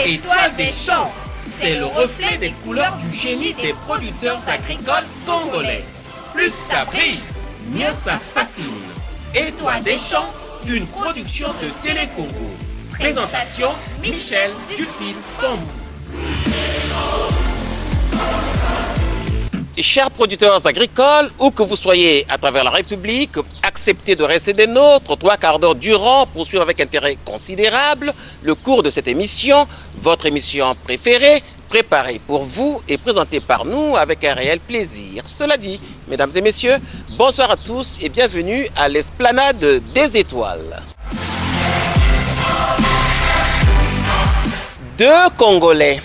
Étoile des champs, c'est le reflet des couleurs du génie des producteurs agricoles congolais. Plus ça brille, mieux ça fascine. Étoile des champs, une production de Télécongo. Présentation, Michel Dulcine Bambou. Chers producteurs agricoles, où que vous soyez à travers la République, acceptez de rester des nôtres 3/4 d'heure durant pour suivre avec intérêt considérable le cours de cette émission, votre émission préférée, préparée pour vous et présentée par nous avec un réel plaisir. Cela dit, mesdames et messieurs, bonsoir à tous et bienvenue à l'Esplanade des Étoiles. Deux Congolais,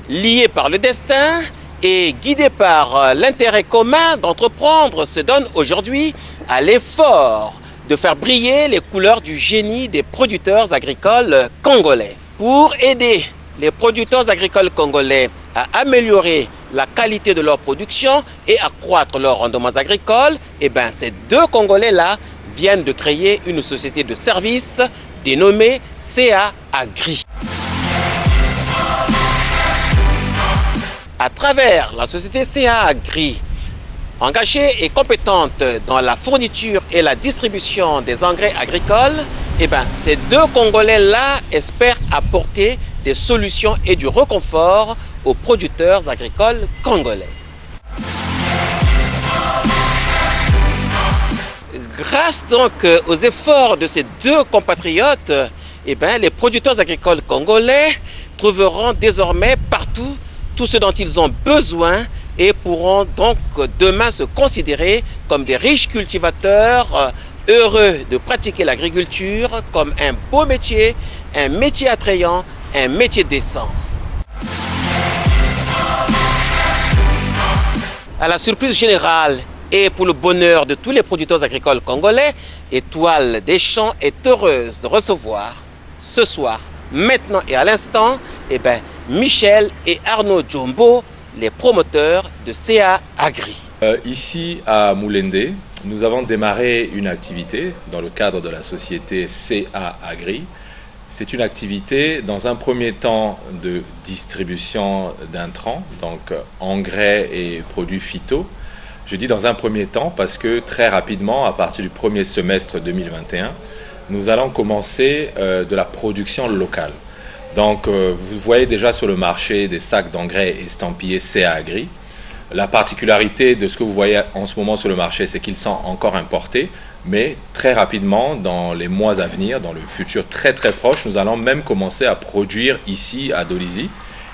liés par le destin et guidés par l'intérêt commun d'entreprendre, se donnent aujourd'hui à l'effort de faire briller les couleurs du génie des producteurs agricoles congolais. Pour aider les producteurs agricoles congolais à améliorer la qualité de leur production et accroître leurs rendements agricoles, ces deux Congolais-là viennent de créer une société de services dénommée CA Agri. À travers la société CA Agri, engagée et compétente dans la fourniture et la distribution des engrais agricoles, ces deux Congolais-là espèrent apporter des solutions et du réconfort aux producteurs agricoles congolais. Grâce donc aux efforts de ces deux compatriotes, les producteurs agricoles congolais trouveront désormais partout tout ce dont ils ont besoin et pourront donc demain se considérer comme des riches cultivateurs heureux de pratiquer l'agriculture comme un beau métier, un métier attrayant, un métier décent. À la surprise générale et pour le bonheur de tous les producteurs agricoles congolais, Étoile des champs est heureuse de recevoir ce soir, maintenant et à l'instant, Michel et Arnaud Djombo, les promoteurs de CA Agri. Ici à Moulende, nous avons démarré une activité dans le cadre de la société CA Agri. C'est une activité dans un premier temps de distribution d'intrants, donc engrais et produits phyto. Je dis dans un premier temps parce que très rapidement, à partir du premier semestre 2021, nous allons commencer de la production locale. Donc, vous voyez déjà sur le marché des sacs d'engrais estampillés CA Agri. La particularité de ce que vous voyez en ce moment sur le marché, c'est qu'ils sont encore importés. Mais très rapidement, dans les mois à venir, dans le futur très très proche, nous allons même commencer à produire ici à Dolisie.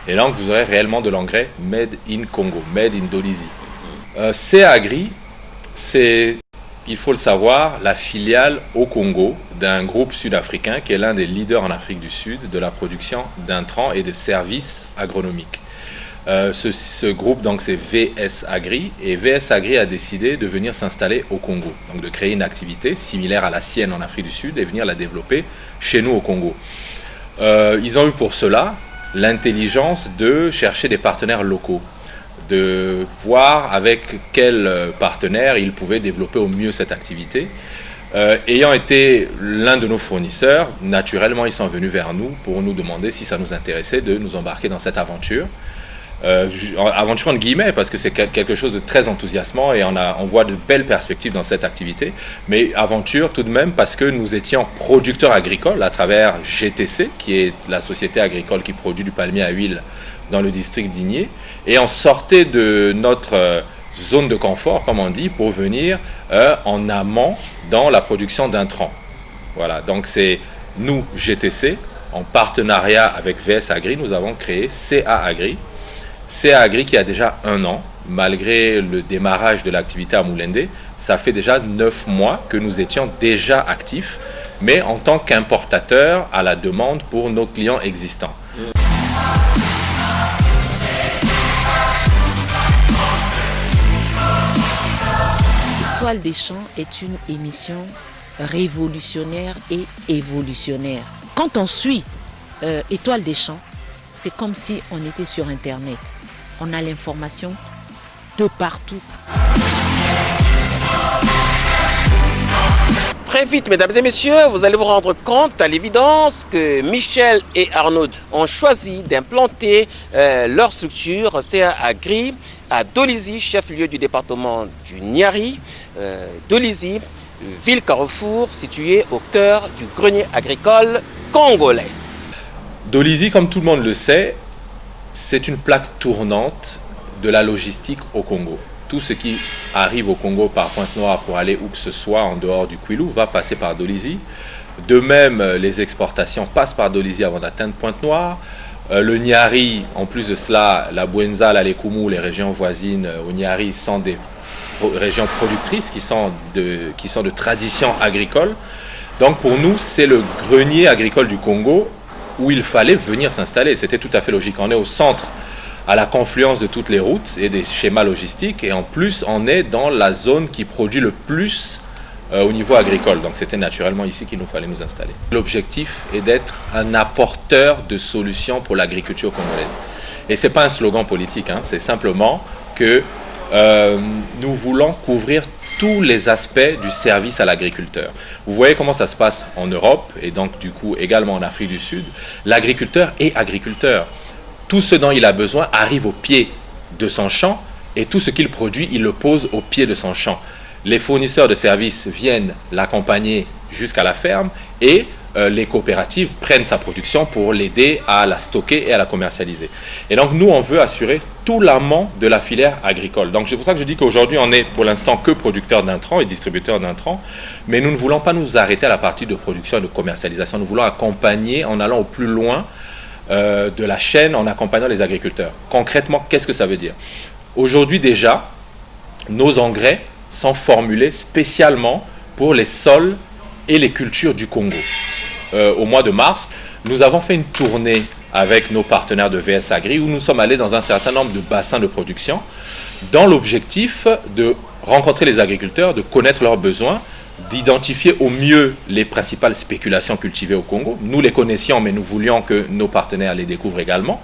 Et là, vous aurez réellement de l'engrais made in Congo, made in Dolisie. CA Agri, c'est, il faut le savoir, la filiale au Congo d'un groupe sud-africain qui est l'un des leaders en Afrique du Sud de la production d'intrants et de services agronomiques. Ce groupe, donc, c'est VS Agri, et VS Agri a décidé de venir s'installer au Congo, donc de créer une activité similaire à la sienne en Afrique du Sud et venir la développer chez nous au Congo. Ils ont eu pour cela l'intelligence de chercher des partenaires locaux, de voir avec quels partenaires ils pouvaient développer au mieux cette activité. Ayant été l'un de nos fournisseurs, naturellement ils sont venus vers nous pour nous demander si ça nous intéressait de nous embarquer dans cette aventure. Aventure entre guillemets parce que c'est quelque chose de très enthousiasmant et on voit de belles perspectives dans cette activité, mais aventure tout de même parce que nous étions producteurs agricoles à travers GTC, qui est la société agricole qui produit du palmier à huile dans le district d'Igné, et on sortait de notre zone de confort, comme on dit, pour venir en amont dans la production d'intrants. Voilà, donc c'est nous, GTC, en partenariat avec VS Agri, nous avons créé CA Agri. CA Agri qui a déjà 1 an, malgré le démarrage de l'activité à Moulende, ça fait déjà 9 mois que nous étions déjà actifs, mais en tant qu'importateur à la demande pour nos clients existants. Étoile des champs est une émission révolutionnaire et évolutionnaire. Quand on suit Étoile des champs, c'est comme si on était sur Internet. On a l'information de partout. Très vite, mesdames et messieurs, vous allez vous rendre compte à l'évidence que Michel et Arnaud ont choisi d'implanter leur structure CA Agri à Dolizy, chef-lieu du département du Niari. Dolizy, ville carrefour située au cœur du grenier agricole congolais. Dolizy, comme tout le monde le sait, c'est une plaque tournante de la logistique au Congo. Tout ce qui arrive au Congo par Pointe-Noire pour aller où que ce soit en dehors du Kwilu va passer par Dolizy. De même, les exportations passent par Dolizy avant d'atteindre Pointe-Noire. Le Niari, en plus de cela, la Bouenza, la Lekumu, les régions voisines au Niari sont des régions productrices qui sont de tradition agricole. Donc pour nous, c'est le grenier agricole du Congo où il fallait venir s'installer. C'était tout à fait logique. On est au centre, à la confluence de toutes les routes et des schémas logistiques. Et en plus, on est dans la zone qui produit le plus au niveau agricole. Donc c'était naturellement ici qu'il nous fallait nous installer. L'objectif est d'être un apporteur de solutions pour l'agriculture congolaise. Et ce n'est pas un slogan politique, hein, c'est simplement que nous voulons couvrir tous les aspects du service à l'agriculteur. Vous voyez comment ça se passe en Europe et donc du coup également en Afrique du Sud. L'agriculteur est agriculteur. Tout ce dont il a besoin arrive au pied de son champ et tout ce qu'il produit, il le pose au pied de son champ. Les fournisseurs de services viennent l'accompagner jusqu'à la ferme et les coopératives prennent sa production pour l'aider à la stocker et à la commercialiser. Et donc nous, on veut assurer tout l'amont de la filière agricole. Donc c'est pour ça que je dis qu'aujourd'hui, on est pour l'instant que producteur d'intrants et distributeur d'intrants, mais nous ne voulons pas nous arrêter à la partie de production et de commercialisation. Nous voulons accompagner en allant au plus loin de la chaîne en accompagnant les agriculteurs. Concrètement, qu'est-ce que ça veut dire? Aujourd'hui déjà, nos engrais sont formulés spécialement pour les sols et les cultures du Congo. Au mois de mars, nous avons fait une tournée avec nos partenaires de VS Agri où nous sommes allés dans un certain nombre de bassins de production dans l'objectif de rencontrer les agriculteurs, de connaître leurs besoins, d'identifier au mieux les principales spéculations cultivées au Congo. Nous les connaissions, mais nous voulions que nos partenaires les découvrent également.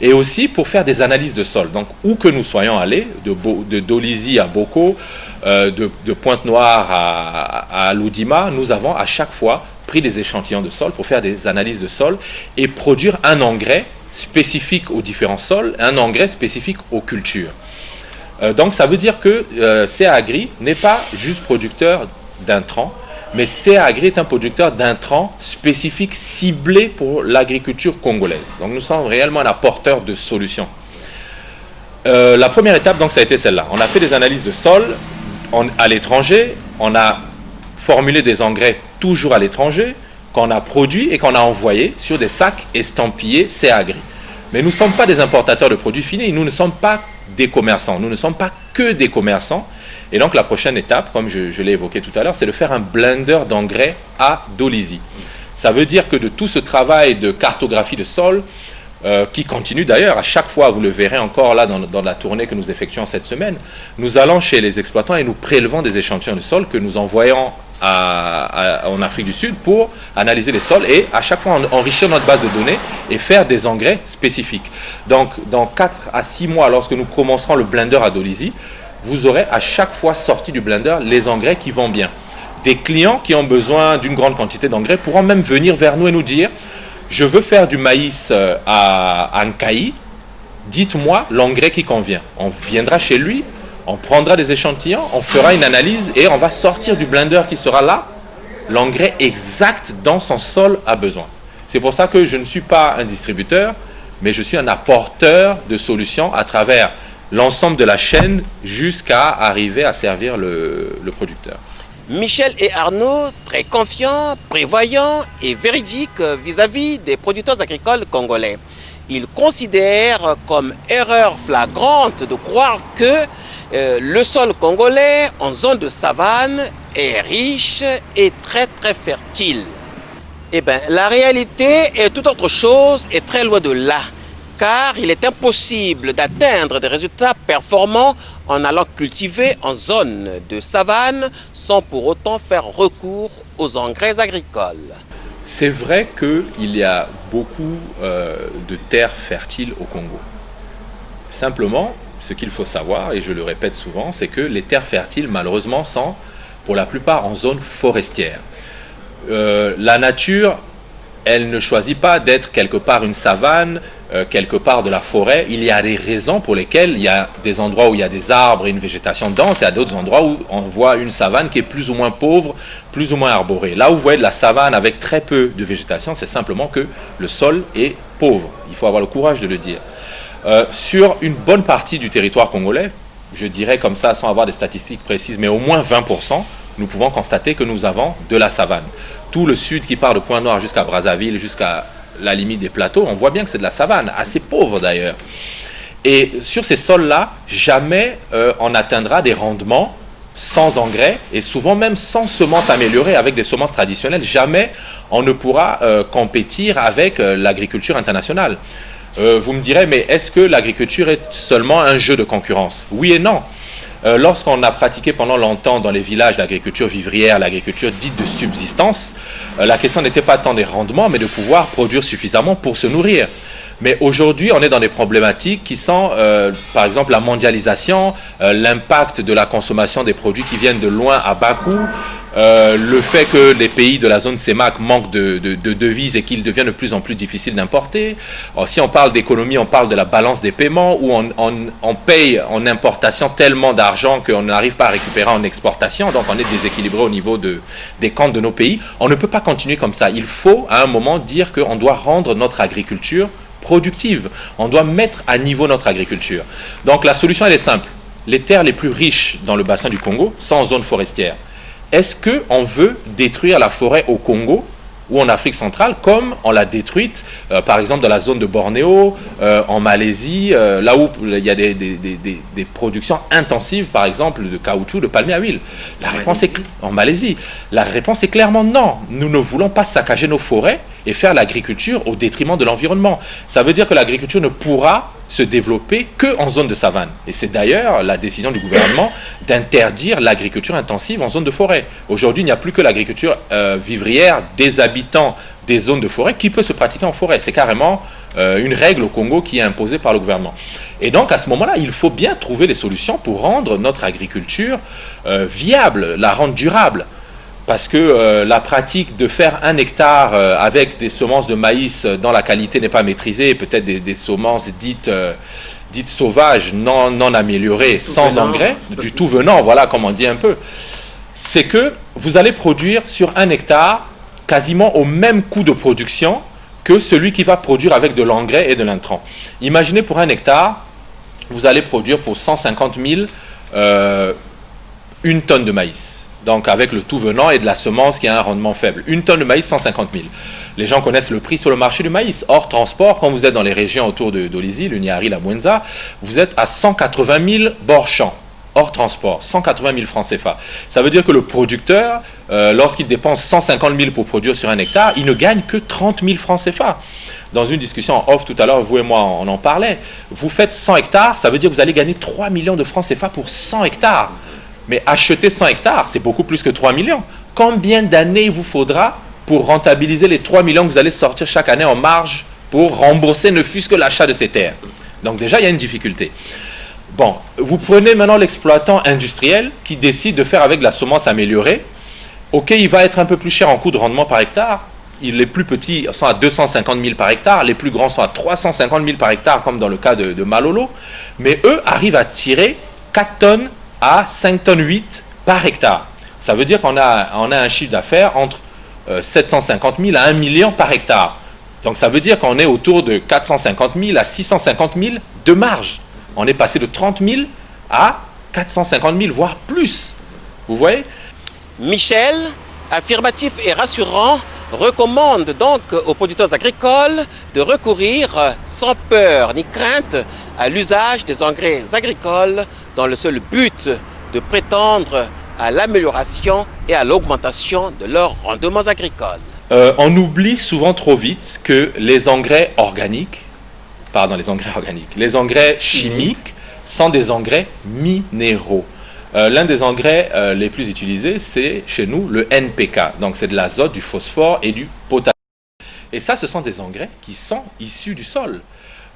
Et aussi pour faire des analyses de sol. Donc, où que nous soyons allés, de Dolizy à Boko, de Pointe-Noire à Loudima, nous avons à chaque fois pris des échantillons de sol pour faire des analyses de sol et produire un engrais spécifique aux différents sols, un engrais spécifique aux cultures. Donc, ça veut dire que CA Agri n'est pas juste producteur d'intrants, mais CA Agri est un producteur d'intrants spécifiques ciblés pour l'agriculture congolaise. Donc nous sommes réellement un apporteur de solutions. La première étape, donc, ça a été celle-là. On a fait des analyses de sol à l'étranger, on a formulé des engrais toujours à l'étranger, qu'on a produits et qu'on a envoyés sur des sacs estampillés CA Agri. Mais nous ne sommes pas des importateurs de produits finis, nous ne sommes pas des commerçants, nous ne sommes pas que des commerçants. Et donc la prochaine étape, comme je l'ai évoqué tout à l'heure, c'est de faire un blender d'engrais à Dolizy. Ça veut dire que de tout ce travail de cartographie de sol, qui continue d'ailleurs, à chaque fois, vous le verrez encore là dans la tournée que nous effectuons cette semaine, nous allons chez les exploitants et nous prélevons des échantillons de sol que nous envoyons en Afrique du Sud pour analyser les sols et à chaque fois enrichir notre base de données et faire des engrais spécifiques. Donc dans 4 à 6 mois, lorsque nous commencerons le blender à Dolizy, vous aurez à chaque fois sorti du blender les engrais qui vont bien. Des clients qui ont besoin d'une grande quantité d'engrais pourront même venir vers nous et nous dire « Je veux faire du maïs à Nkaï, dites-moi l'engrais qui convient. » On viendra chez lui, on prendra des échantillons, on fera une analyse et on va sortir du blender qui sera là, l'engrais exact dont son sol a besoin. C'est pour ça que je ne suis pas un distributeur, mais je suis un apporteur de solutions à travers l'ensemble de la chaîne jusqu'à arriver à servir le producteur. Michel et Arnaud, très confiants, prévoyants et véridiques vis-à-vis des producteurs agricoles congolais. Ils considèrent comme erreur flagrante de croire que le sol congolais en zone de savane est riche et très fertile. Eh bien, la réalité est tout autre chose et très loin de là. Car il est impossible d'atteindre des résultats performants en allant cultiver en zone de savane sans pour autant faire recours aux engrais agricoles. C'est vrai qu'il y a beaucoup de terres fertiles au Congo. Simplement, ce qu'il faut savoir, et je le répète souvent, c'est que les terres fertiles, malheureusement, sont pour la plupart en zone forestière. La nature, elle ne choisit pas d'être quelque part une savane, quelque part de la forêt. Il y a des raisons pour lesquelles il y a des endroits où il y a des arbres et une végétation dense, et à d'autres endroits où on voit une savane qui est plus ou moins pauvre, plus ou moins arborée. Là où vous voyez de la savane avec très peu de végétation, c'est simplement que le sol est pauvre. Il faut avoir le courage de le dire. Sur une bonne partie du territoire congolais, je dirais comme ça sans avoir des statistiques précises, mais au moins 20%, nous pouvons constater que nous avons de la savane. Tout le sud qui part de Pointe-Noire jusqu'à Brazzaville, jusqu'à la limite des plateaux, on voit bien que c'est de la savane, assez pauvre d'ailleurs. Et sur ces sols-là, jamais on atteindra des rendements sans engrais, et souvent même sans semences améliorées, avec des semences traditionnelles. Jamais on ne pourra compétir avec l'agriculture internationale. Vous me direz, mais est-ce que l'agriculture est seulement un jeu de concurrence? Oui et non. Lorsqu'on a pratiqué pendant longtemps dans les villages l'agriculture vivrière, l'agriculture dite de subsistance, la question n'était pas tant des rendements, mais de pouvoir produire suffisamment pour se nourrir. Mais aujourd'hui, on est dans des problématiques qui sont, par exemple, la mondialisation, l'impact de la consommation des produits qui viennent de loin à bas coût, le fait que les pays de la zone CEMAC manquent de devises et qu'il devient de plus en plus difficile d'importer. Si on parle d'économie, on parle de la balance des paiements, où on paye en importation tellement d'argent qu'on n'arrive pas à récupérer en exportation, donc on est déséquilibré au niveau des comptes de nos pays. On ne peut pas continuer comme ça. Il faut à un moment dire qu'on doit rendre notre agriculture productive. On doit mettre à niveau notre agriculture. Donc la solution, elle est simple. Les terres les plus riches dans le bassin du Congo sont en zone forestière. Est-ce qu'on veut détruire la forêt au Congo ou en Afrique centrale comme on l'a détruite, par exemple, dans la zone de Bornéo, en Malaisie, là où il y a des productions intensives, par exemple, de caoutchouc, de palmier à huile. La réponse est en Malaisie. La réponse est clairement non. Nous ne voulons pas saccager nos forêts et faire l'agriculture au détriment de l'environnement. Ça veut dire que l'agriculture ne pourra se développer qu'en zone de savane. Et c'est d'ailleurs la décision du gouvernement d'interdire l'agriculture intensive en zone de forêt. Aujourd'hui, il n'y a plus que l'agriculture vivrière des habitants des zones de forêt qui peut se pratiquer en forêt. C'est carrément une règle au Congo qui est imposée par le gouvernement. Et donc, à ce moment-là, il faut bien trouver des solutions pour rendre notre agriculture viable, la rendre durable. Parce que la pratique de faire 1 hectare avec des semences de maïs dont la qualité n'est pas maîtrisée, peut-être des semences dites sauvages, non améliorées, sans engrais, du tout venant, voilà comme on dit un peu, c'est que vous allez produire sur 1 hectare quasiment au même coût de production que celui qui va produire avec de l'engrais et de l'intrant. Imaginez pour 1 hectare, vous allez produire pour 150 000 1 tonne de maïs. Donc avec le tout venant et de la semence qui a un rendement faible. 1 tonne de maïs, 150 000. Les gens connaissent le prix sur le marché du maïs. Hors transport, quand vous êtes dans les régions autour d'Olizy, le Niari, la Mwenza, vous êtes à 180 000 bord champ. Hors transport, 180 000 francs CFA. Ça veut dire que le producteur, lorsqu'il dépense 150 000 pour produire sur 1 hectare, il ne gagne que 30 000 francs CFA. Dans une discussion en off tout à l'heure, vous et moi, on en parlait. Vous faites 100 hectares, ça veut dire que vous allez gagner 3 millions de francs CFA pour 100 hectares. Mais acheter 100 hectares, c'est beaucoup plus que 3 millions. Combien d'années il vous faudra pour rentabiliser les 3 millions que vous allez sortir chaque année en marge pour rembourser ne fût-ce que l'achat de ces terres? Donc déjà, il y a une difficulté. Bon, vous prenez maintenant l'exploitant industriel qui décide de faire avec de la semence améliorée. Ok, il va être un peu plus cher en coût de rendement par hectare. Les plus petits sont à 250 000 par hectare, les plus grands sont à 350 000 par hectare, comme dans le cas de Malolo. Mais eux arrivent à tirer 4 tonnes à 5 tonnes 8 par hectare. Ça veut dire qu'on a un chiffre d'affaires entre 750 000 à 1 million par hectare. Donc ça veut dire qu'on est autour de 450 000 à 650 000 de marge. On est passé de 30 000 à 450 000, voire plus. Vous voyez? Michel, affirmatif et rassurant, recommande donc aux producteurs agricoles de recourir sans peur ni crainte à l'usage des engrais agricoles dans le seul but de prétendre à l'amélioration et à l'augmentation de leurs rendements agricoles. On oublie souvent trop vite que les engrais organiques, les engrais chimiques sont des engrais minéraux. L'un des engrais les plus utilisés, c'est chez nous le NPK. Donc c'est de l'azote, du phosphore et du potassium. Et ça, ce sont des engrais qui sont issus du sol.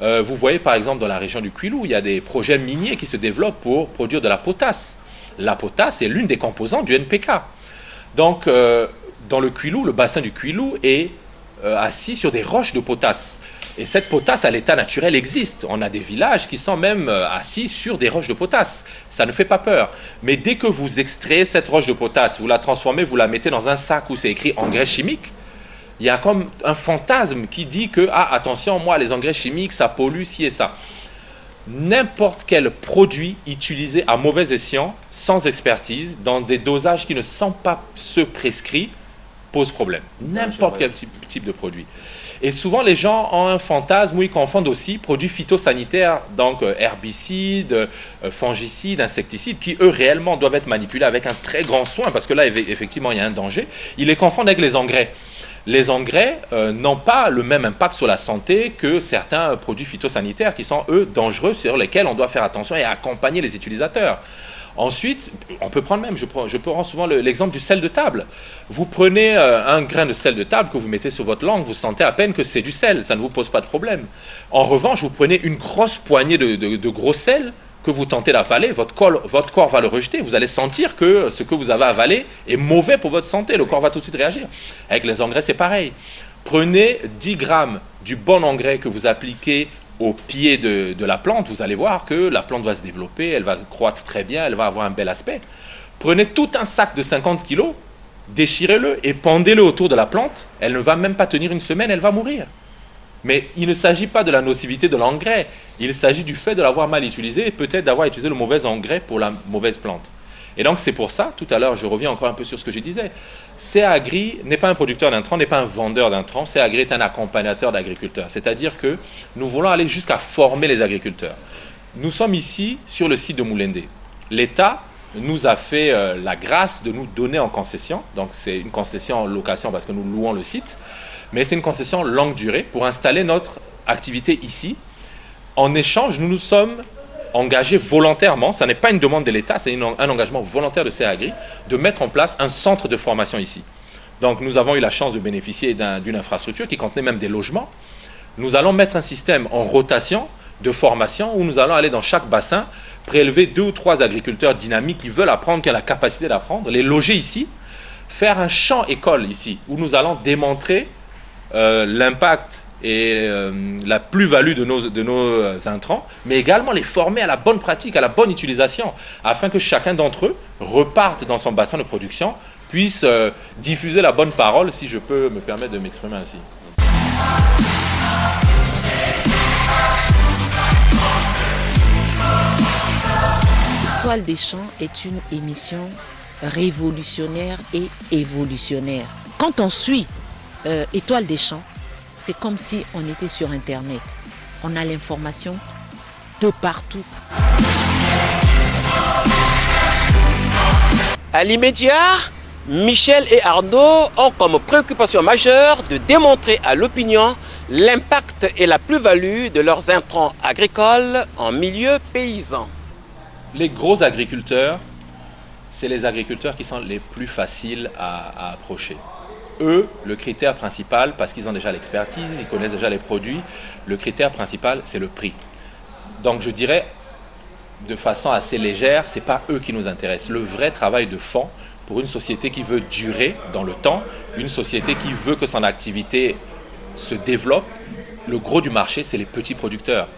Vous voyez par exemple dans la région du Kwilu, il y a des projets miniers qui se développent pour produire de la potasse. la potasse est l'une des composantes du NPK. Donc, dans le Cuilou, le bassin du Cuilou est assis sur des roches de potasse. Et cette potasse, à l'état naturel, existe. On a des villages qui sont même assis sur des roches de potasse. Ça ne fait pas peur. Mais dès que vous extrayez cette roche de potasse, vous la transformez, vous la mettez dans un sac où c'est écrit engrais chimiques, il y a comme un fantasme qui dit que, ah, attention, moi, les engrais chimiques, ça pollue, ci et ça. N'importe quel produit utilisé à mauvais escient, sans expertise, dans des dosages qui ne sont pas ceux prescrits, pose problème. N'importe quel type de produit. Et souvent, les gens ont un fantasme où ils confondent aussi produits phytosanitaires, donc herbicides, fongicides, insecticides, qui eux réellement doivent être manipulés avec un très grand soin, parce que là, effectivement, il y a un danger. Ils les confondent avec les engrais. Les engrais n'ont pas le même impact sur la santé que certains produits phytosanitaires qui sont, eux, dangereux, sur lesquels on doit faire attention et accompagner les utilisateurs. Ensuite, on peut prendre même, je prends souvent l'exemple du sel de table. Vous prenez un grain de sel de table que vous mettez sur votre langue, vous sentez à peine que c'est du sel, ça ne vous pose pas de problème. En revanche, vous prenez une grosse poignée de gros sel que vous tentez d'avaler, votre corps va le rejeter. Vous allez sentir que ce que vous avez avalé est mauvais pour votre santé. Le corps va tout de suite réagir. Avec les engrais, c'est pareil. Prenez 10 grammes du bon engrais que vous appliquez au pied de la plante. Vous allez voir que la plante va se développer, elle va croître très bien, elle va avoir un bel aspect. Prenez tout un sac de 50 kilos, déchirez-le et pendez-le autour de la plante. Elle ne va même pas tenir une semaine, elle va mourir. Mais il ne s'agit pas de la nocivité de l'engrais, il s'agit du fait de l'avoir mal utilisé et peut-être d'avoir utilisé le mauvais engrais pour la mauvaise plante. Et donc c'est pour ça, tout à l'heure je reviens encore un peu sur ce que je disais, CA Agri n'est pas un producteur d'intrants, n'est pas un vendeur d'intrants, CA Agri est un accompagnateur d'agriculteurs. C'est-à-dire que nous voulons aller jusqu'à former les agriculteurs. Nous sommes ici sur le site de Moulendé. L'État nous a fait la grâce de nous donner en concession, donc c'est une concession en location parce que nous louons le site, mais c'est une concession longue durée pour installer notre activité ici. En échange, nous nous sommes engagés volontairement, ça n'est pas une demande de l'État, c'est un engagement volontaire de CA Agri, de mettre en place un centre de formation ici. Donc nous avons eu la chance de bénéficier d'une infrastructure qui contenait même des logements. Nous allons mettre un système en rotation de formation où nous allons aller dans chaque bassin, prélever 2 ou 3 agriculteurs dynamiques qui veulent apprendre, qui ont la capacité d'apprendre, les loger ici, faire un champ école ici, où nous allons démontrer l'impact et la plus-value de nos intrants, mais également les former à la bonne pratique, à la bonne utilisation, afin que chacun d'entre eux reparte dans son bassin de production, puisse diffuser la bonne parole, si je peux me permettre de m'exprimer ainsi. Étoile des champs est une émission révolutionnaire et évolutionnaire. Quand on suit Étoile des champs, c'est comme si on était sur Internet. On a l'information de partout. À l'immédiat, Michel et Arnaud ont comme préoccupation majeure de démontrer à l'opinion l'impact et la plus-value de leurs intrants agricoles en milieu paysan. Les gros agriculteurs, c'est les agriculteurs qui sont les plus faciles à approcher. Eux, le critère principal, parce qu'ils ont déjà l'expertise, ils connaissent déjà les produits, le critère principal, c'est le prix. Donc je dirais, de façon assez légère, ce n'est pas eux qui nous intéressent. Le vrai travail de fond, pour une société qui veut durer dans le temps, une société qui veut que son activité se développe, le gros du marché, c'est les petits producteurs.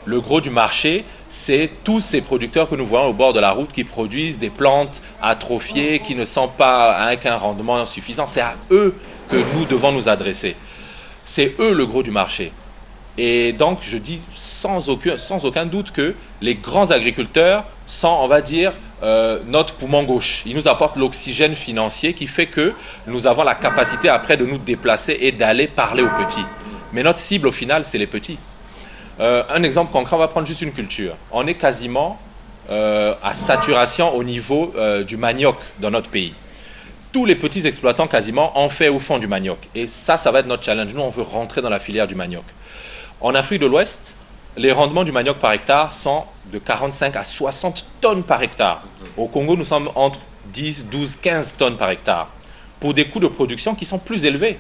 Le gros du marché, c'est tous ces producteurs que nous voyons au bord de la route qui produisent des plantes atrophiées, qui ne sont pas avec un rendement suffisant. C'est à eux que nous devons nous adresser. C'est eux le gros du marché. Et donc, je dis sans aucun doute que les grands agriculteurs sont, on va dire, notre poumon gauche. Ils nous apportent l'oxygène financier qui fait que nous avons la capacité après de nous déplacer et d'aller parler aux petits. Mais notre cible, au final, c'est les petits. Un exemple concret, on va prendre juste une culture. On est quasiment à saturation au niveau du manioc dans notre pays. Tous les petits exploitants quasiment en fait ou font du manioc. Et ça va être notre challenge. Nous, on veut rentrer dans la filière du manioc. En Afrique de l'Ouest, les rendements du manioc par hectare sont de 45 à 60 tonnes par hectare. Au Congo, nous sommes entre 10, 12, 15 tonnes par hectare, pour des coûts de production qui sont plus élevés.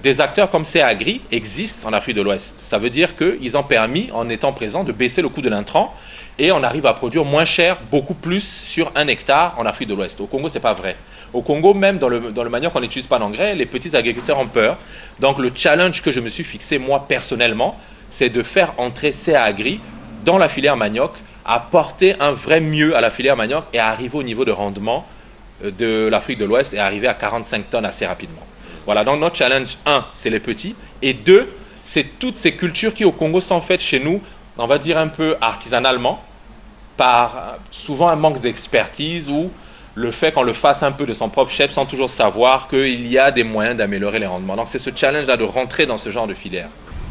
Des acteurs comme CA Agri existent en Afrique de l'Ouest. Ça veut dire qu'ils ont permis, en étant présents, de baisser le coût de l'intrant et on arrive à produire moins cher, beaucoup plus sur 1 hectare en Afrique de l'Ouest. Au Congo, ce n'est pas vrai. Au Congo, même dans le manioc, on n'utilise pas d'engrais, les petits agriculteurs ont peur. Donc le challenge que je me suis fixé, moi, personnellement, c'est de faire entrer CA Agri dans la filière manioc, apporter un vrai mieux à la filière manioc et arriver au niveau de rendement de l'Afrique de l'Ouest et arriver à 45 tonnes assez rapidement. Voilà, donc notre challenge, 1, c'est les petits, et 2, c'est toutes ces cultures qui au Congo sont faites chez nous, on va dire un peu artisanalement, par souvent un manque d'expertise ou le fait qu'on le fasse un peu de son propre chef sans toujours savoir qu'il y a des moyens d'améliorer les rendements. Donc c'est ce challenge-là de rentrer dans ce genre de filière.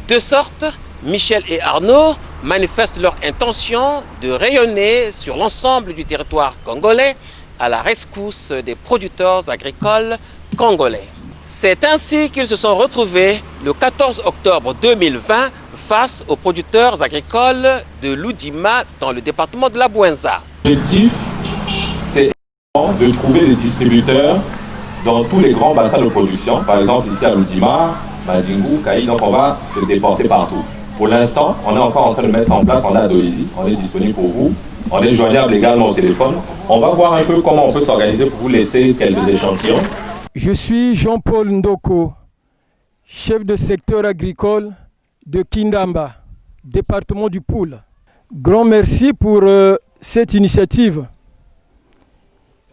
De sorte, Michel et Arnaud manifestent leur intention de rayonner sur l'ensemble du territoire congolais à la rescousse des producteurs agricoles congolais. C'est ainsi qu'ils se sont retrouvés le 14 octobre 2020 face aux producteurs agricoles de Loudima dans le département de la Bouenza. L'objectif, c'est de trouver des distributeurs dans tous les grands bassins de production. Par exemple, ici à Loudima, Madingu, Kaï, donc on va se déporter partout. Pour l'instant, on est encore en train de mettre en place en Adoïsi. On est disponible pour vous. On est joignable également au téléphone. On va voir un peu comment on peut s'organiser pour vous laisser quelques échantillons. Je suis Jean-Paul Ndoko, chef de secteur agricole de Kindamba, département du Poul. Grand merci pour cette initiative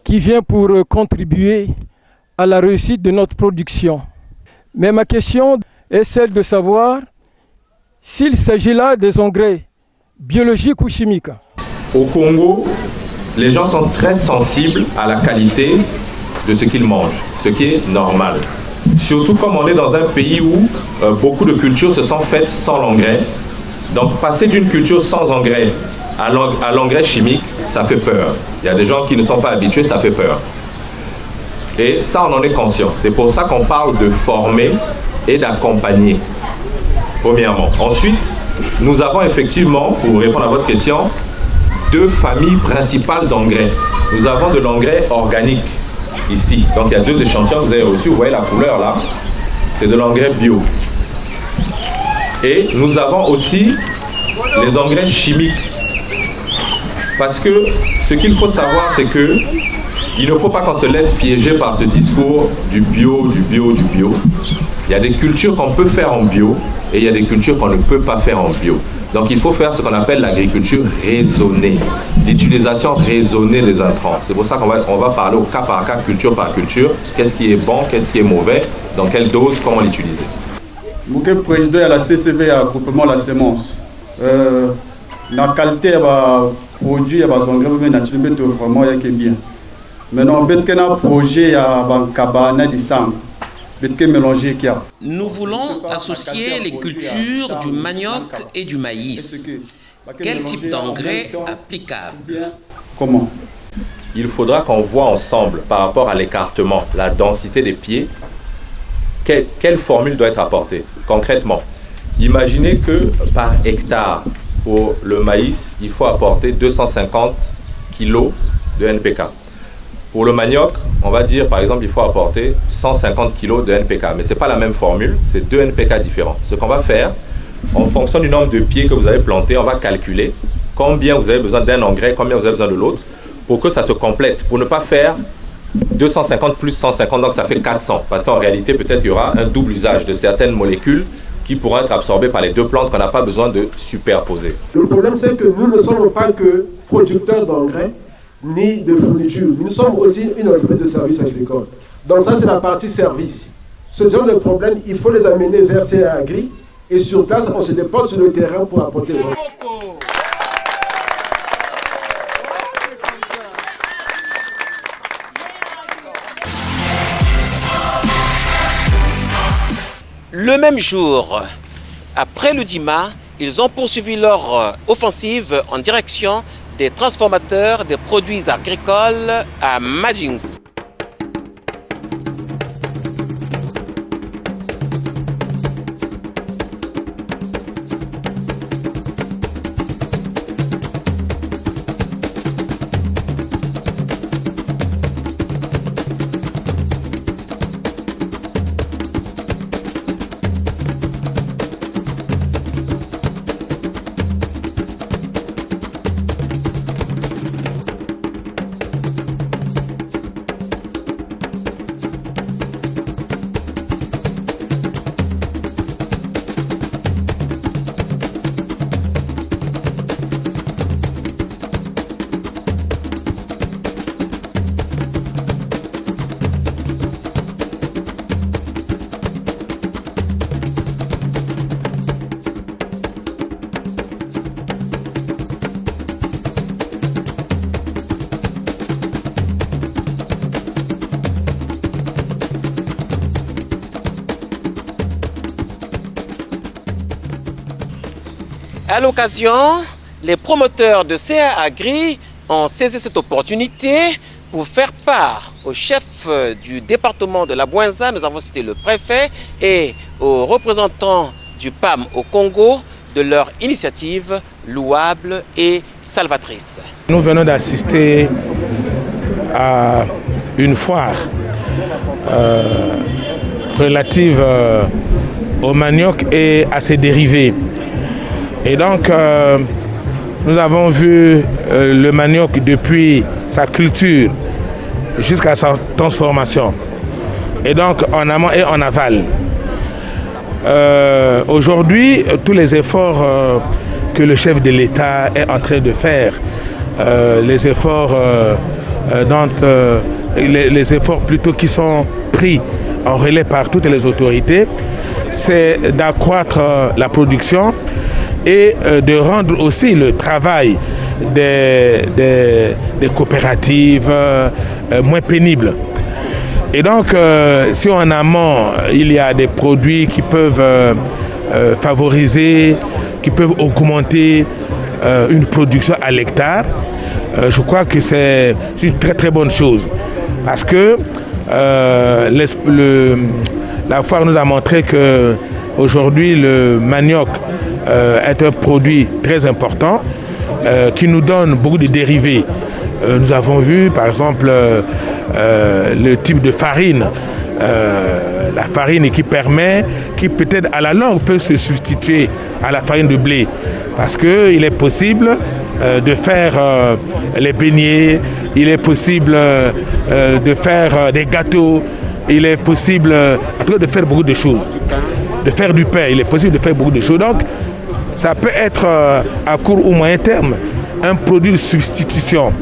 qui vient pour contribuer à la réussite de notre production. Mais ma question est celle de savoir s'il s'agit là des engrais biologiques ou chimiques. Au Congo, les gens sont très sensibles à la qualité de ce qu'ils mangent, ce qui est normal. Surtout comme on est dans un pays où beaucoup de cultures se sont faites sans l'engrais. Donc passer d'une culture sans engrais à l'engrais chimique, ça fait peur. Il y a des gens qui ne sont pas habitués, ça fait peur. Et ça, on en est conscient. C'est pour ça qu'on parle de former et d'accompagner, premièrement. Ensuite, nous avons effectivement, pour répondre à votre question, 2 familles principales d'engrais. Nous avons de l'engrais organique ici. Donc il y a 2 échantillons que vous avez reçus. Vous voyez la couleur là, c'est de l'engrais bio. Et nous avons aussi les engrais chimiques. Parce que ce qu'il faut savoir, c'est que il ne faut pas qu'on se laisse piéger par ce discours du bio, du bio, du bio. Il y a des cultures qu'on peut faire en bio et il y a des cultures qu'on ne peut pas faire en bio. Donc il faut faire ce qu'on appelle l'agriculture raisonnée, l'utilisation raisonnée des intrants. C'est pour ça qu'on va parler au cas par cas, culture par culture, qu'est-ce qui est bon, qu'est-ce qui est mauvais, dans quelle dose, comment l'utiliser. Je suis président de la CCV à groupement La Sémence. La qualité des produits et des engrais naturels vraiment bien. Maintenant, il y a un projet à Kabana de Sang. Nous voulons associer les cultures du manioc et du maïs. Quel type d'engrais applicable? Comment? Il faudra qu'on voit ensemble par rapport à l'écartement, la densité des pieds, quelle formule doit être apportée. Concrètement, imaginez que par hectare pour le maïs, il faut apporter 250 kg de NPK. Pour le manioc, on va dire par exemple il faut apporter 150 kg de NPK. Mais ce n'est pas la même formule, c'est 2 NPK différents. Ce qu'on va faire, en fonction du nombre de pieds que vous avez plantés, on va calculer combien vous avez besoin d'un engrais, combien vous avez besoin de l'autre, pour que ça se complète. Pour ne pas faire 250 plus 150, donc ça fait 400. Parce qu'en réalité, peut-être qu'il y aura un double usage de certaines molécules qui pourront être absorbées par les 2 plantes qu'on n'a pas besoin de superposer. Le problème, c'est que nous ne sommes pas que producteurs d'engrais, ni de fournitures. Nous sommes aussi une entreprise de services agricoles. Donc ça, c'est la partie service. Ce genre de problème, il faut les amener vers CA Agri et sur place, on se dépose sur le terrain pour apporter le... Le même jour, après Loudima, ils ont poursuivi leur offensive en direction des transformateurs des produits agricoles à Madingu. À l'occasion, les promoteurs de CA Agri ont saisi cette opportunité pour faire part au chef du département de la Bouinza, nous avons cité le préfet, et aux représentants du PAM au Congo de leur initiative louable et salvatrice. Nous venons d'assister à une foire relative au manioc et à ses dérivés. Et donc, nous avons vu le manioc depuis sa culture jusqu'à sa transformation. Et donc, en amont et en aval. Aujourd'hui, tous les efforts que le chef de l'État est en train de faire, les efforts les efforts plutôt qui sont pris en relais par toutes les autorités, c'est d'accroître la production et de rendre aussi le travail des coopératives moins pénible. Et donc, si en amont, il y a des produits qui peuvent favoriser, qui peuvent augmenter une production à l'hectare, je crois que c'est une très très bonne chose. Parce que la foire nous a montré qu'aujourd'hui, le manioc est un produit très important qui nous donne beaucoup de dérivés. Nous avons vu, par exemple, le type de farine, la farine qui peut-être à la longue peut se substituer à la farine de blé. Parce qu'il est possible de faire les beignets, il est possible de faire des gâteaux, il est possible de faire beaucoup de choses. De faire du pain, il est possible de faire beaucoup de choses. Donc, ça peut être à court ou moyen terme un produit de substitution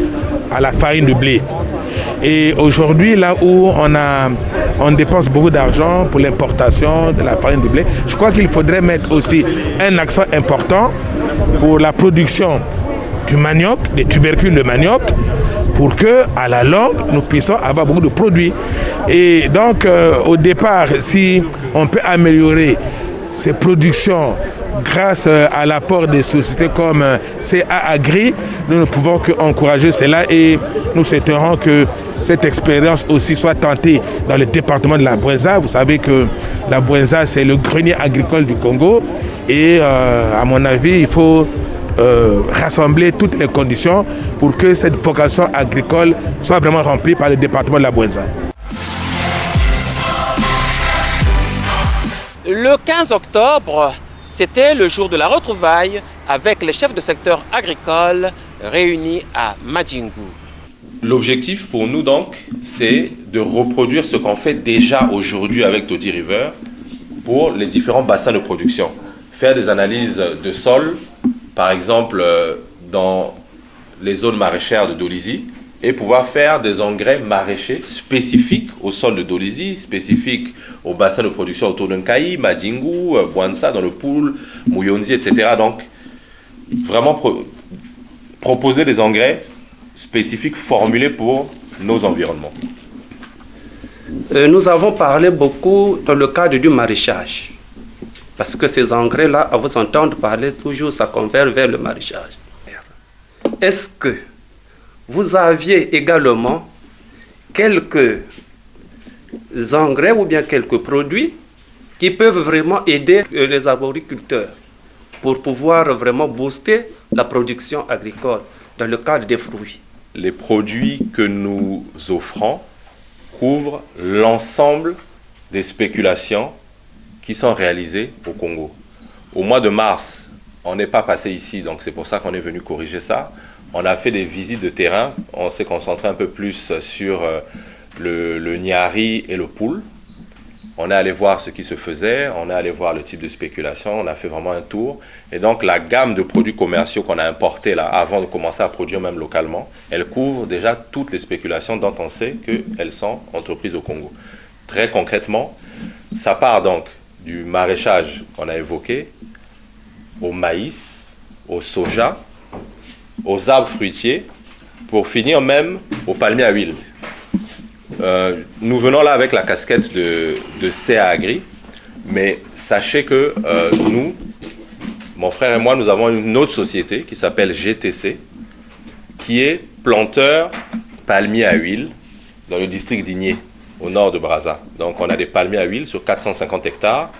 à la farine de blé. Et aujourd'hui, là où on dépense beaucoup d'argent pour l'importation de la farine de blé, je crois qu'il faudrait mettre aussi un accent important pour la production du manioc, des tubercules de manioc, pour que, à la longue, nous puissions avoir beaucoup de produits. Et donc, au départ, si on peut améliorer ces productions grâce à l'apport des sociétés comme CA Agri, nous ne pouvons qu'encourager cela et nous souhaiterons que cette expérience aussi soit tentée dans le département de la Bouinza. Vous savez que la Bouinza, c'est le grenier agricole du Congo et à mon avis, il faut rassembler toutes les conditions pour que cette vocation agricole soit vraiment remplie par le département de la Bouinza. Le 15 octobre, c'était le jour de la retrouvaille avec les chefs de secteur agricole réunis à Madjingu. L'objectif pour nous donc, c'est de reproduire ce qu'on fait déjà aujourd'hui avec Todi River pour les différents bassins de production. Faire des analyses de sol, par exemple dans les zones maraîchères de Dolisie, et pouvoir faire des engrais maraîchers spécifiques au sol de Dolisie, spécifiques au bassin de production autour de Nkaï, Madjingu, Bouinza, dans le Poul, Mouyonzi, etc. Donc, vraiment proposer des engrais spécifiques formulés pour nos environnements. Nous avons parlé beaucoup dans le cadre du maraîchage. Parce que ces engrais-là, à vous entendre parler toujours, ça converge vers le maraîchage. Est-ce que vous aviez également quelques engrais ou bien quelques produits qui peuvent vraiment aider les arboriculteurs pour pouvoir vraiment booster la production agricole dans le cadre des fruits? Les produits que nous offrons couvrent l'ensemble des spéculations qui sont réalisées au Congo. Au mois de mars, on n'est pas passé ici, donc c'est pour ça qu'on est venu corriger ça. On a fait des visites de terrain, on s'est concentré un peu plus sur le Niari et le Poul. On est allé voir ce qui se faisait, on est allé voir le type de spéculation, on a fait vraiment un tour. Et donc la gamme de produits commerciaux qu'on a importés là, avant de commencer à produire même localement, elle couvre déjà toutes les spéculations dont on sait qu'elles sont entreprises au Congo. Très concrètement, ça part donc du maraîchage qu'on a évoqué, au maïs, au soja, aux arbres fruitiers, pour finir même aux palmiers à huile. Nous venons là avec la casquette de CA Agri, mais sachez que nous, mon frère et moi, nous avons une autre société qui s'appelle GTC, qui est planteur palmiers à huile dans le district d'Igné, au nord de Brazza. Donc on a des palmiers à huile sur 450 hectares.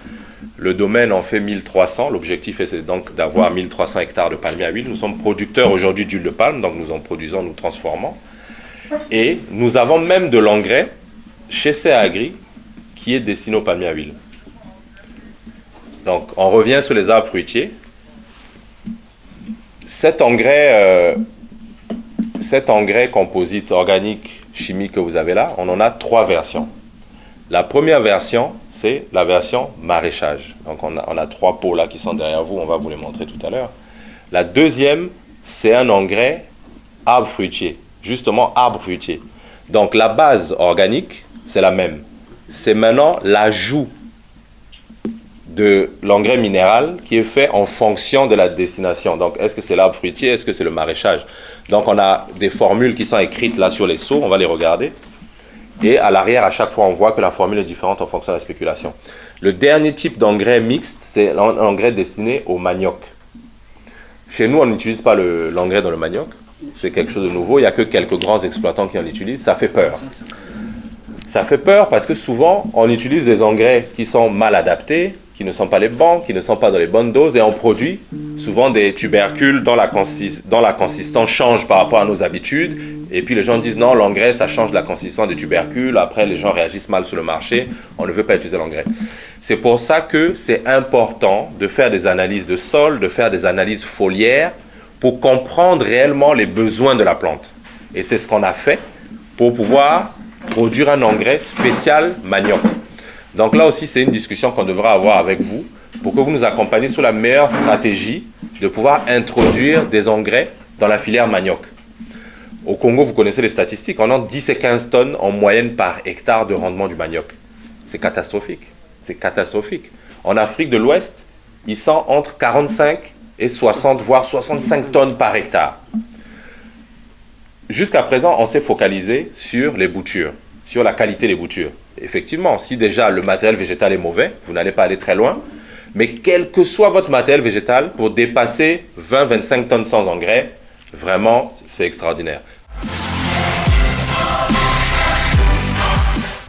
Le domaine en fait 1300. L'objectif est donc d'avoir 1300 hectares de palmiers à huile. Nous sommes producteurs aujourd'hui d'huile de palme, donc nous en produisons, nous transformons. Et nous avons même de l'engrais chez CA Agri qui est destiné aux palmiers à huile. Donc on revient sur les arbres fruitiers. Cet engrais composite organique chimique que vous avez là, on en a 3 versions. La première version, c'est la version maraîchage. Donc on a 3 pots là qui sont derrière vous, on va vous les montrer tout à l'heure. La deuxième, c'est un engrais arbre fruitier, justement arbre fruitier. Donc la base organique, c'est la même. C'est maintenant l'ajout de l'engrais minéral qui est fait en fonction de la destination. Donc, est-ce que c'est l'arbre fruitier, est-ce que c'est le maraîchage? Donc, on a des formules qui sont écrites là sur les seaux, on va les regarder. Et à l'arrière, à chaque fois, on voit que la formule est différente en fonction de la spéculation. Le dernier type d'engrais mixte, c'est l'engrais destiné au manioc. Chez nous, on n'utilise pas l'engrais dans le manioc. C'est quelque chose de nouveau. Il n'y a que quelques grands exploitants qui en utilisent. Ça fait peur. Ça fait peur parce que souvent, on utilise des engrais qui sont mal adaptés, qui ne sont pas les bons, qui ne sont pas dans les bonnes doses, et on produit souvent des tubercules dont la consistance change par rapport à nos habitudes, et puis les gens disent non, l'engrais ça change la consistance des tubercules, après les gens réagissent mal sur le marché, on ne veut pas utiliser l'engrais. C'est pour ça que c'est important de faire des analyses de sol, de faire des analyses foliaires, pour comprendre réellement les besoins de la plante. Et c'est ce qu'on a fait pour pouvoir produire un engrais spécial manioc. Donc là aussi, c'est une discussion qu'on devra avoir avec vous pour que vous nous accompagniez sur la meilleure stratégie de pouvoir introduire des engrais dans la filière manioc. Au Congo, vous connaissez les statistiques, on a 10 et 15 tonnes en moyenne par hectare de rendement du manioc. C'est catastrophique, c'est catastrophique. En Afrique de l'Ouest, ils sont entre 45 et 60, voire 65 tonnes par hectare. Jusqu'à présent, on s'est focalisé sur les boutures, sur la qualité des boutures. Effectivement, si déjà le matériel végétal est mauvais, vous n'allez pas aller très loin, mais quel que soit votre matériel végétal, pour dépasser 20-25 tonnes sans engrais, vraiment, c'est extraordinaire.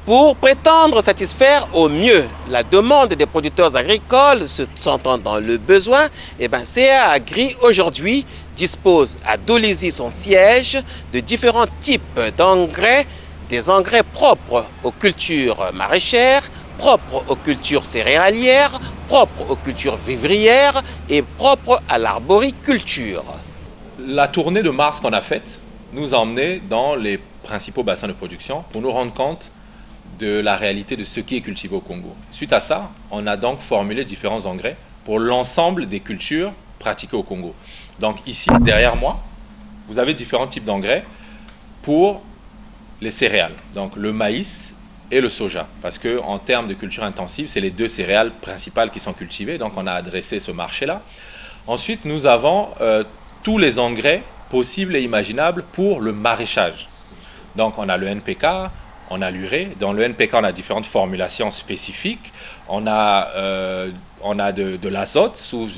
Pour prétendre satisfaire au mieux la demande des producteurs agricoles se sentant dans le besoin, CA Agri aujourd'hui dispose à Dolisie, son siège, de différents types d'engrais, des engrais propres aux cultures maraîchères, propres aux cultures céréalières, propres aux cultures vivrières et propres à l'arboriculture. La tournée de Mars qu'on a faite nous a emmenés dans les principaux bassins de production pour nous rendre compte de la réalité de ce qui est cultivé au Congo. Suite à ça, on a donc formulé différents engrais pour l'ensemble des cultures pratiquées au Congo. Donc ici, derrière moi, vous avez différents types d'engrais pour les céréales, donc le maïs et le soja, parce qu'en termes de culture intensive, c'est les 2 céréales principales qui sont cultivées, donc on a adressé ce marché-là. Ensuite, nous avons tous les engrais possibles et imaginables pour le maraîchage. Donc on a le NPK, on a l'urée. Dans le NPK, on a différentes formulations spécifiques. On a de l'azote sous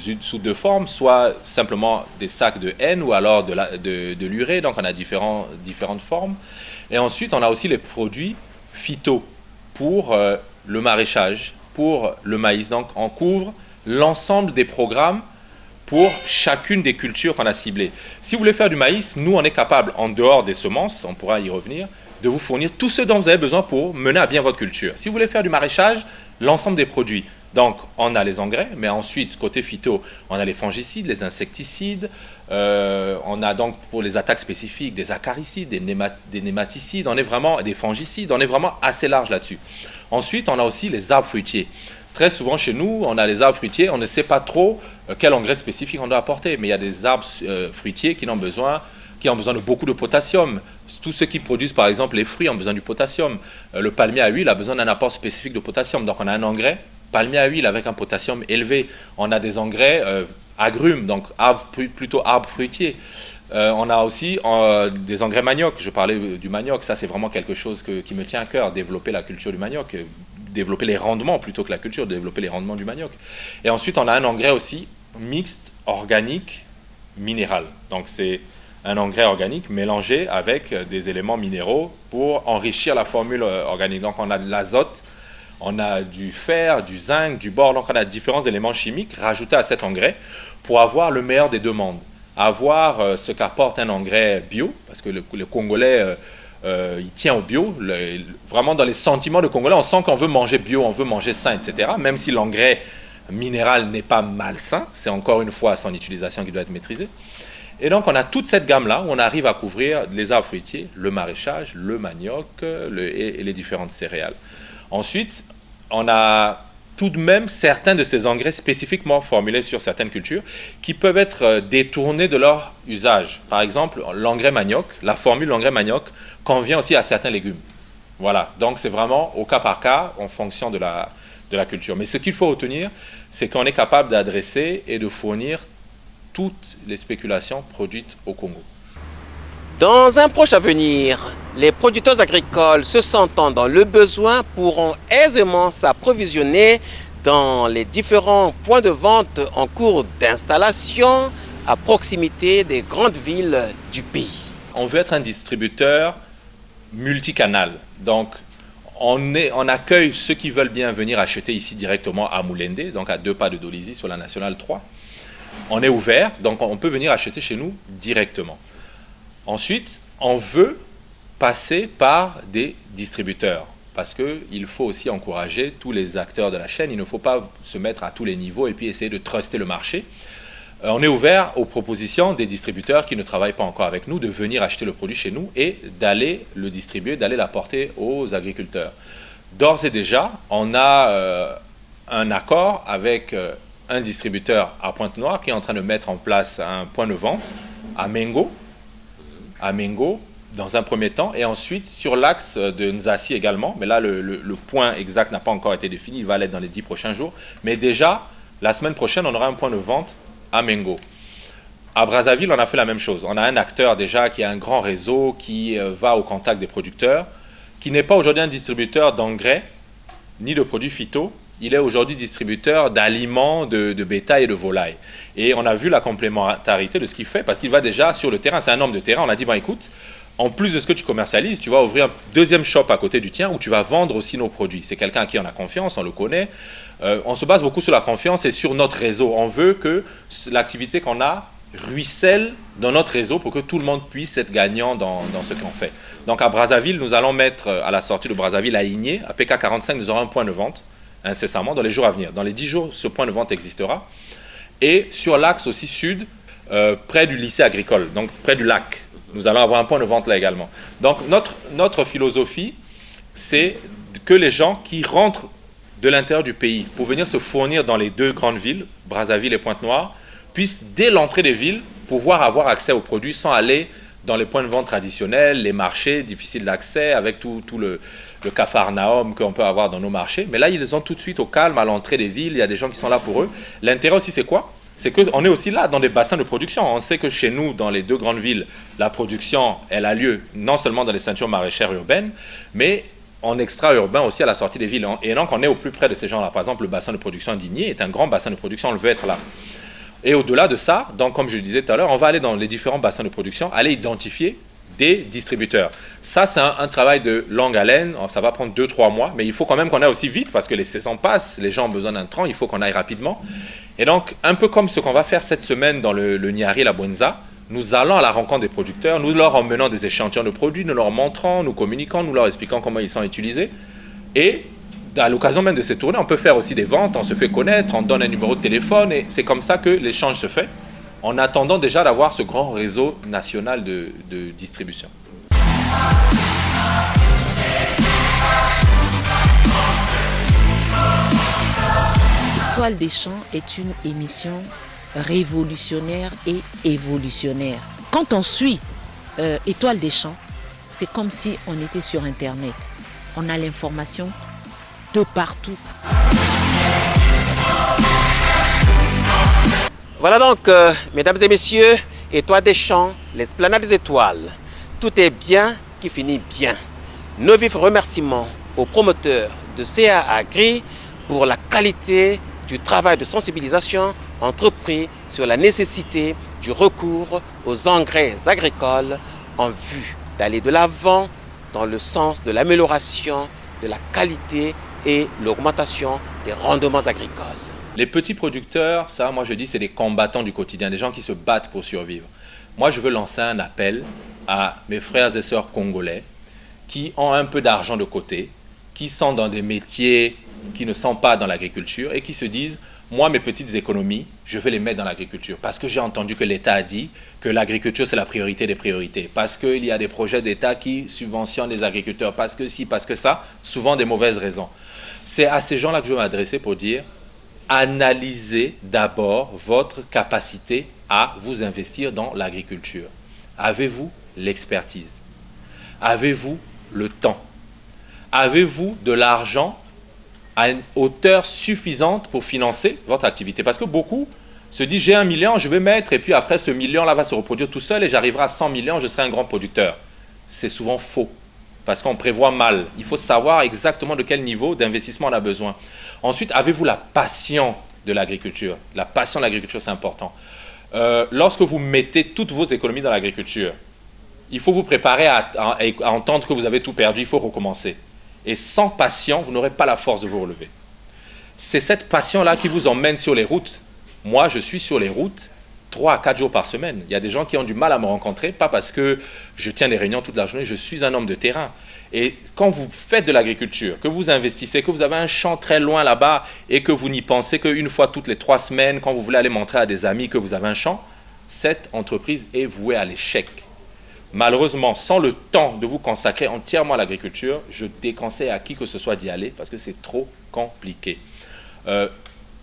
2 formes, soit simplement des sacs de N ou alors de l'urée. Donc on a différentes formes. Et ensuite, on a aussi les produits phyto pour le maraîchage, pour le maïs. Donc on couvre l'ensemble des programmes pour chacune des cultures qu'on a ciblées. Si vous voulez faire du maïs, nous, on est capable, en dehors des semences, on pourra y revenir, de vous fournir tout ce dont vous avez besoin pour mener à bien votre culture. Si vous voulez faire du maraîchage, l'ensemble des produits. Donc, on a les engrais, mais ensuite, côté phyto, on a les fongicides, les insecticides, on a donc pour les attaques spécifiques des acaricides, des nématicides, on est vraiment des fongicides, on est vraiment assez large là-dessus. Ensuite, on a aussi les arbres fruitiers. Très souvent chez nous, on a les arbres fruitiers, on ne sait pas trop quel engrais spécifique on doit apporter, mais il y a des arbres fruitiers qui ont besoin de beaucoup de potassium. Tous ceux qui produisent par exemple les fruits ont besoin du potassium. Le palmier à huile a besoin d'un apport spécifique de potassium. Donc on a un engrais palmier à huile avec un potassium élevé. On a des engrais agrumes, donc plutôt arbres fruitiers. On a aussi des engrais manioc. Je parlais du manioc, ça c'est vraiment quelque chose qui me tient à cœur, développer la culture du manioc, développer les rendements plutôt que la culture, développer les rendements du manioc. Et ensuite on a un engrais aussi mixte organique minéral. Donc c'est un engrais organique mélangé avec des éléments minéraux pour enrichir la formule organique. Donc on a de l'azote, on a du fer, du zinc, du bore, donc on a différents éléments chimiques rajoutés à cet engrais pour avoir le meilleur des deux mondes. Avoir ce qu'apporte un engrais bio, parce que le Congolais, il tient au bio. Vraiment dans les sentiments de Congolais, on sent qu'on veut manger bio, on veut manger sain, etc. Même si l'engrais minéral n'est pas malsain, c'est encore une fois son utilisation qui doit être maîtrisée. Et donc on a toute cette gamme-là où on arrive à couvrir les arbres fruitiers, le maraîchage, le manioc et les différentes céréales. Ensuite, on a tout de même certains de ces engrais spécifiquement formulés sur certaines cultures qui peuvent être détournés de leur usage. Par exemple, l'engrais manioc, la formule l'engrais manioc convient aussi à certains légumes. Voilà, donc c'est vraiment au cas par cas en fonction de la culture. Mais ce qu'il faut retenir, c'est qu'on est capable d'adresser et de fournir toutes les spéculations produites au Congo. Dans un proche avenir, les producteurs agricoles se sentant dans le besoin pourront aisément s'approvisionner dans les différents points de vente en cours d'installation à proximité des grandes villes du pays. On veut être un distributeur multicanal. Donc, on accueille ceux qui veulent bien venir acheter ici directement à Moulende, donc à 2 pas de Dolisie sur la Nationale 3. On est ouvert, donc on peut venir acheter chez nous directement. Ensuite, on veut passer par des distributeurs parce qu'il faut aussi encourager tous les acteurs de la chaîne. Il ne faut pas se mettre à tous les niveaux et puis essayer de truster le marché. On est ouvert aux propositions des distributeurs qui ne travaillent pas encore avec nous de venir acheter le produit chez nous et d'aller le distribuer, d'aller l'apporter aux agriculteurs. D'ores et déjà, on a un accord avec un distributeur à Pointe-Noire qui est en train de mettre en place un point de vente à Mengo, dans un premier temps, et ensuite sur l'axe de Nzassi également, mais là le point exact n'a pas encore été défini, il va l'être dans les 10 prochains jours, mais déjà la semaine prochaine on aura un point de vente à Mengo. À Brazzaville on a fait la même chose, on a un acteur déjà qui a un grand réseau, qui va au contact des producteurs, qui n'est pas aujourd'hui un distributeur d'engrais ni de produits phyto. Il est aujourd'hui distributeur d'aliments, de bétail et de volailles. Et on a vu la complémentarité de ce qu'il fait parce qu'il va déjà sur le terrain. C'est un homme de terrain. On a dit, bon, écoute, en plus de ce que tu commercialises, tu vas ouvrir un deuxième shop à côté du tien où tu vas vendre aussi nos produits. C'est quelqu'un à qui on a confiance, on le connaît. On se base beaucoup sur la confiance et sur notre réseau. On veut que l'activité qu'on a ruisselle dans notre réseau pour que tout le monde puisse être gagnant dans ce qu'on fait. Donc à Brazzaville, nous allons mettre à la sortie de Brazzaville à Igné, à PK45, nous aurons un point de vente incessamment dans les jours à venir. Dans les 10 jours, ce point de vente existera. Et sur l'axe aussi sud, près du lycée agricole, donc près du lac, nous allons avoir un point de vente là également. Donc notre philosophie, c'est que les gens qui rentrent de l'intérieur du pays pour venir se fournir dans les 2 grandes villes, Brazzaville et Pointe-Noire, puissent dès l'entrée des villes pouvoir avoir accès aux produits sans aller dans les points de vente traditionnels, les marchés difficiles d'accès, avec tout le capharnaüm qu'on peut avoir dans nos marchés. Mais là, ils ont tout de suite au calme, à l'entrée des villes, il y a des gens qui sont là pour eux. L'intérêt aussi, c'est quoi? C'est qu'on est aussi là dans des bassins de production. On sait que chez nous, dans les 2 grandes villes, la production, elle a lieu non seulement dans les ceintures maraîchères urbaines, mais en extra-urbain aussi à la sortie des villes. Et donc, on est au plus près de ces gens-là. Par exemple, le bassin de production d'Igné est un grand bassin de production, on le veut être là. Et au-delà de ça, donc, comme je le disais tout à l'heure, on va aller dans les différents bassins de production, aller identifier des distributeurs. Ça, c'est un travail de longue haleine, ça va prendre 2-3 mois, mais il faut quand même qu'on aille aussi vite parce que les saisons passent, les gens ont besoin d'un train, il faut qu'on aille rapidement. Et donc, un peu comme ce qu'on va faire cette semaine dans le Niari, la Bwenza, nous allons à la rencontre des producteurs, nous leur emmenons des échantillons de produits, nous leur montrons, nous communiquons, nous leur expliquons comment ils sont utilisés. Et à l'occasion même de ces tournées, on peut faire aussi des ventes, on se fait connaître, on donne un numéro de téléphone et c'est comme ça que l'échange se fait, en attendant déjà d'avoir ce grand réseau national de distribution. Étoile des champs est une émission révolutionnaire et évolutionnaire. Quand on suit Étoile des champs, c'est comme si on était sur Internet. On a l'information de partout. Voilà donc, mesdames et messieurs, Étoile des champs, l'esplanade des étoiles. Tout est bien qui finit bien. Nos vifs remerciements aux promoteurs de CA Agri pour la qualité du travail de sensibilisation entrepris sur la nécessité du recours aux engrais agricoles en vue d'aller de l'avant dans le sens de l'amélioration de la qualité et l'augmentation des rendements agricoles. Les petits producteurs, ça, moi je dis, c'est des combattants du quotidien, des gens qui se battent pour survivre. Moi, je veux lancer un appel à mes frères et sœurs congolais qui ont un peu d'argent de côté, qui sont dans des métiers qui ne sont pas dans l'agriculture et qui se disent, moi, mes petites économies, je vais les mettre dans l'agriculture. Parce que j'ai entendu que l'État a dit que l'agriculture, c'est la priorité des priorités. Parce qu'il y a des projets d'État qui subventionnent les agriculteurs. Parce que si, parce que ça, souvent des mauvaises raisons. C'est à ces gens-là que je veux m'adresser pour dire, analysez d'abord votre capacité à vous investir dans l'agriculture. Avez-vous l'expertise? Avez-vous le temps? Avez-vous de l'argent à une hauteur suffisante pour financer votre activité? Parce que beaucoup se disent, j'ai 1 million, je vais mettre, et puis après ce million-là va se reproduire tout seul et j'arriverai à 100 millions, je serai un grand producteur. C'est souvent faux, parce qu'on prévoit mal. Il faut savoir exactement de quel niveau d'investissement on a besoin. Ensuite, avez-vous la passion de l'agriculture? La passion de l'agriculture, c'est important. Lorsque vous mettez toutes vos économies dans l'agriculture, il faut vous préparer à entendre que vous avez tout perdu, il faut recommencer. Et sans passion, vous n'aurez pas la force de vous relever. C'est cette passion-là qui vous emmène sur les routes. Moi, je suis sur les routes 3 à 4 jours par semaine. Il y a des gens qui ont du mal à me rencontrer, pas parce que je tiens des réunions toute la journée, je suis un homme de terrain. Et quand vous faites de l'agriculture, que vous investissez, que vous avez un champ très loin là-bas et que vous n'y pensez qu'une fois toutes les 3 semaines, quand vous voulez aller montrer à des amis que vous avez un champ, cette entreprise est vouée à l'échec. Malheureusement, sans le temps de vous consacrer entièrement à l'agriculture, je déconseille à qui que ce soit d'y aller parce que c'est trop compliqué.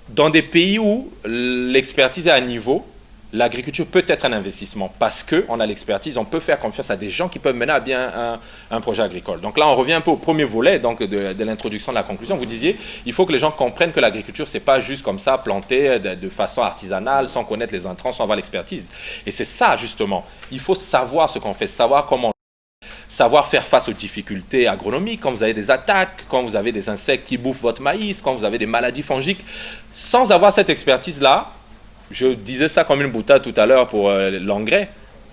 Dans des pays où l'expertise est à niveau, l'agriculture peut être un investissement parce qu'on a l'expertise, on peut faire confiance à des gens qui peuvent mener à bien un projet agricole. Donc là, on revient un peu au premier volet donc de l'introduction de la conclusion. Vous disiez, il faut que les gens comprennent que l'agriculture, ce n'est pas juste comme ça, planter de façon artisanale, sans connaître les intrants, sans avoir l'expertise. Et c'est ça, justement. Il faut savoir ce qu'on fait, savoir comment, savoir faire face aux difficultés agronomiques, quand vous avez des attaques, quand vous avez des insectes qui bouffent votre maïs, quand vous avez des maladies fongiques. Sans avoir cette expertise-là, je disais ça comme une boutade tout à l'heure pour l'engrais.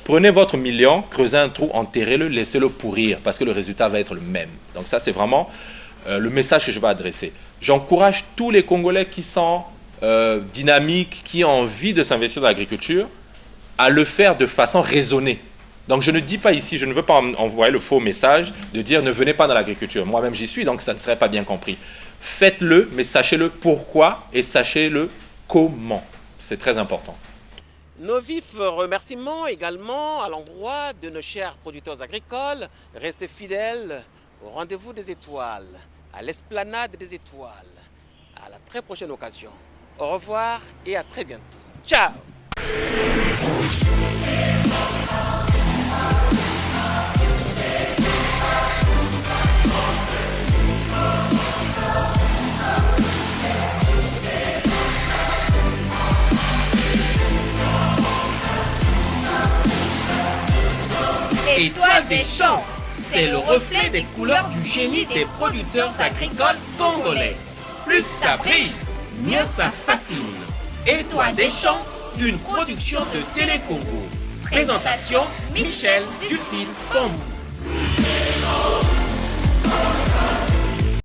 Prenez votre million, creusez un trou, enterrez-le, laissez-le pourrir parce que le résultat va être le même. Donc ça, c'est vraiment le message que je vais adresser. J'encourage tous les Congolais qui sont dynamiques, qui ont envie de s'investir dans l'agriculture, à le faire de façon raisonnée. Donc je ne dis pas ici, je ne veux pas envoyer le faux message de dire ne venez pas dans l'agriculture. Moi-même j'y suis, donc ça ne serait pas bien compris. Faites-le, mais sachez-le pourquoi et sachez-le comment. C'est très important. Nos vifs remerciements également à l'endroit de nos chers producteurs agricoles. Restez fidèles au rendez-vous des étoiles, à l'esplanade des étoiles. À la très prochaine occasion. Au revoir et à très bientôt. Ciao! Étoile des champs, c'est le reflet des couleurs du génie des producteurs agricoles congolais. Plus ça brille, mieux ça fascine. Étoile des champs, une production de Télécongo. Présentation Michel Dulcine Pombou.